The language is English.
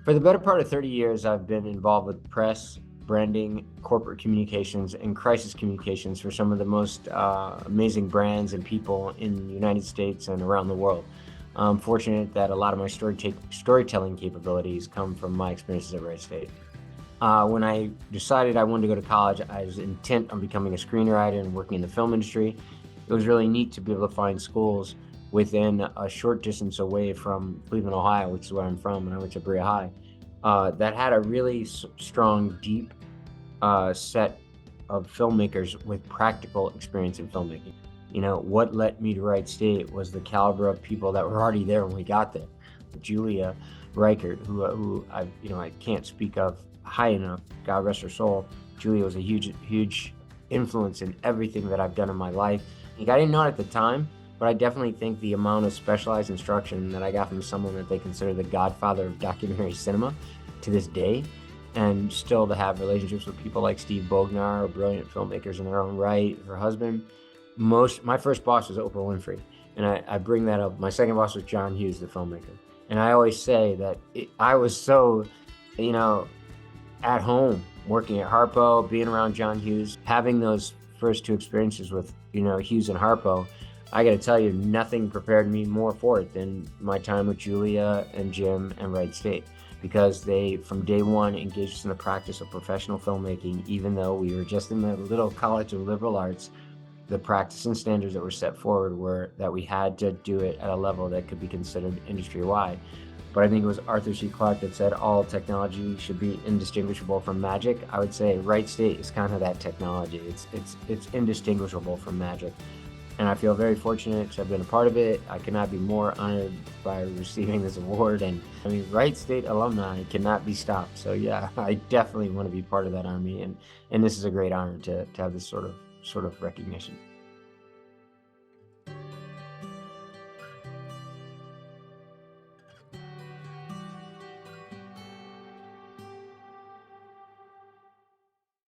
For the better part of 30 years, I've been involved with press, branding, corporate communications, and crisis communications for some of the most amazing brands and people in the United States and around the world. I'm fortunate that a lot of my storytelling capabilities come from my experiences at Wright State. When I decided I wanted to go to college, I was intent on becoming a screenwriter and working in the film industry. It was really neat to be able to find schools within a short distance away from Cleveland, Ohio, which is where I'm from, and I went to Berea High, that had a really strong, deep set of filmmakers with practical experience in filmmaking. You know, what led me to Wright State was the caliber of people that were already there when we got there. Julia Reichert, who I can't speak of high enough, God rest her soul. Julia was a huge influence in everything that I've done in my life. Like, I didn't know it at the time, but I definitely think the amount of specialized instruction that I got from someone that they consider the godfather of documentary cinema to this day, and still to have relationships with people like Steve Bognar, brilliant filmmakers in their own right, her husband. My first boss was Oprah Winfrey, and I bring that up. My second boss was John Hughes, the filmmaker. And I always say that I was so, at home working at Harpo, being around John Hughes, having those first two experiences with, Hughes and Harpo. I got to tell you, nothing prepared me more for it than my time with Julia and Jim and Wright State, because they, from day one, engaged us in the practice of professional filmmaking. Even though we were just in the little college of liberal arts, the practice and standards that were set forward were that we had to do it at a level that could be considered industry-wide. But I think it was Arthur C. Clarke that said all technology should be indistinguishable from magic. I would say Wright State is kind of that technology. It's indistinguishable from magic. And I feel very fortunate to have been a part of it. I cannot be more honored by receiving this award. And I mean, Wright State alumni cannot be stopped. So yeah, I definitely want to be part of that army. And this is a great honor to have this sort of recognition.